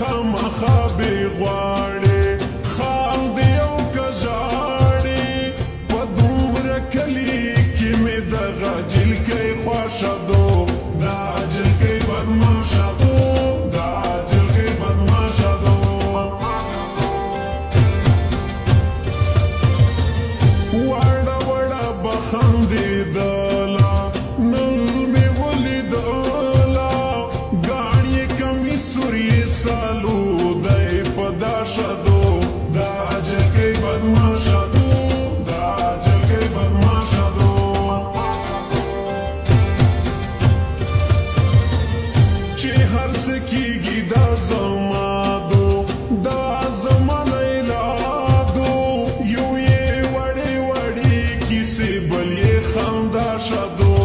خامخا بې غواړې خام دې او که ژاړې په دومره کلي کې مې دغه جلکۍ خوښه دو دا جلکۍ بدماشه دو دا جلکۍ بدماشه دو وړه وړه به خندېدله نن مې ولیدله ګاڼې کمیسور یې سالو دی په دا شدو دا جلکۍ بدماشه دو دا جلکۍ بدماشه دو چې هر څه کېږي دا زما دو دا زما لیلا دو یو یې وړې وړې کیسې بل یې خندا شدو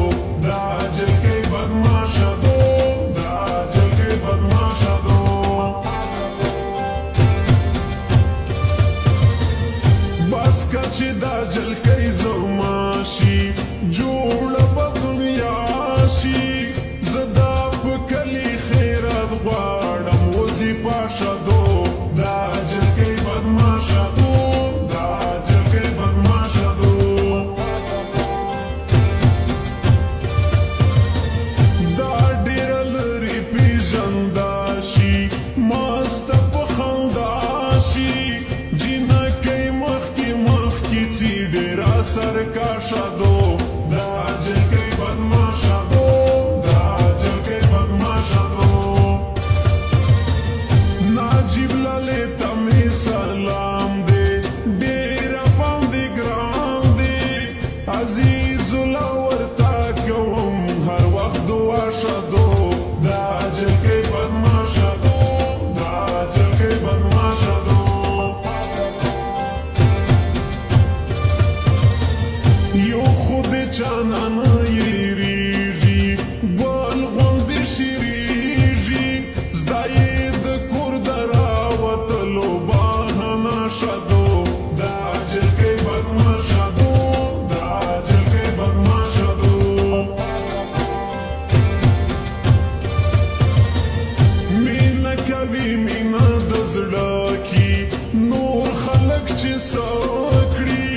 دا جلکۍ بدماشه دو دا جلکۍ بدماشه دو بس که چې دا جلکۍ زما شي جوړه به دنیا شي زه دا په کلي خیرات غواړم وځي پاشه دو دا جلکۍ بدماشه دو دا جلکۍ بدماشه دو دا ډېره لرې پېژندا شي مسته په خندا شي جینکۍ مخکې مخکې ځي ډېره سرکشه دو دا جلکۍ بدماشه دو دا جلکۍ بدماشه دو ناجیب لالې ته مې سلام دی ډېره باندې ګران دی عزیزالله ورته کوم هر وخت دعا شه دو دا جلکۍ بدماشه دو دا جلکۍ بدماشه دو یو خو د چانه نه یېرېږي ګل غوندې شیرېږي زده یې د کور د راوتلو بهانه شه دو دا جلکۍ بدماشه دو دا جلکۍ بدماشه دو مینه کوي مینه د زړه کې نور خلک چې څه کړي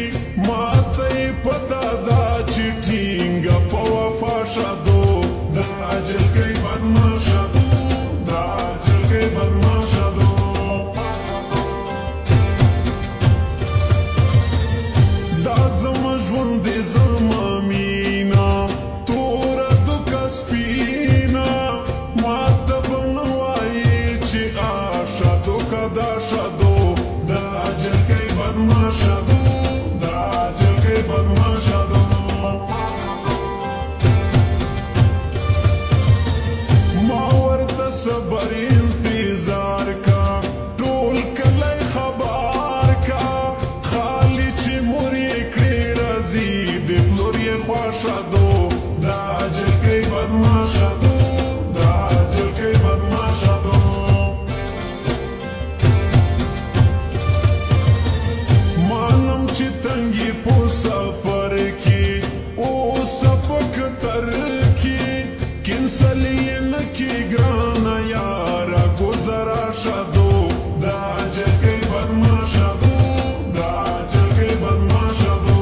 ماته یې پته ده چې ټینګه په وفا شه دو دا جلکۍ بدماشه دو دا جلکۍ بدماشه دو دا زما ژوند دی زما مینا توره دوکه سپینه ماته به نه وایې چې آشه دوکه دا شه دو دا جلکۍ بدماشه دو دا جلکۍ بدماشه دو ما ورته صبر انتظار کا ټول کلی خبر کا خالي چې مور یې کړې راځي د پلور یې خوښه دو دا جلکۍ بدماشه دو دا جلکۍ بدماشه دو مانم چې تنګي په سفر کې اوس په قطر کې کینسل یې نه کې ګرانه یاره ګذرا شه دو دا جلکۍ بدماشه دو دا جلکۍ بدماشه دو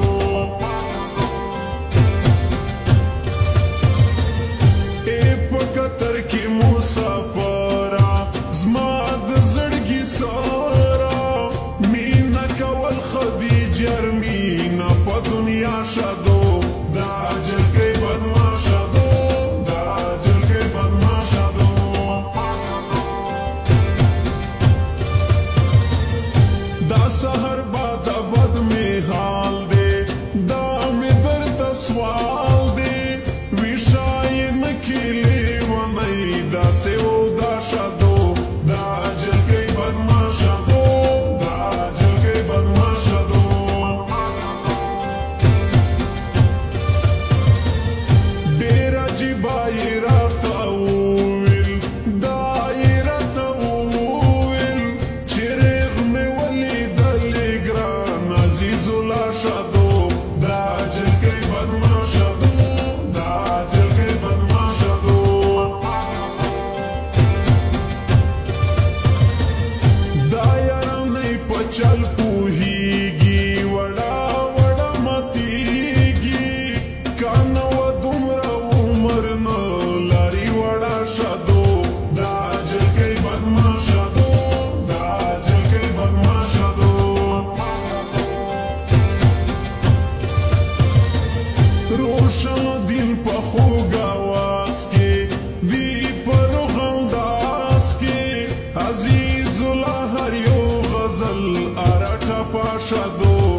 ای په قطر کې مسافره زما د زړګي ساره مینه کول خدیجه مینه په دنیا شه دو دا جلکۍ بدماشه دو دا جلکۍ بدماشه دو عزیز الله هر یو غزل اراټا پاشا دو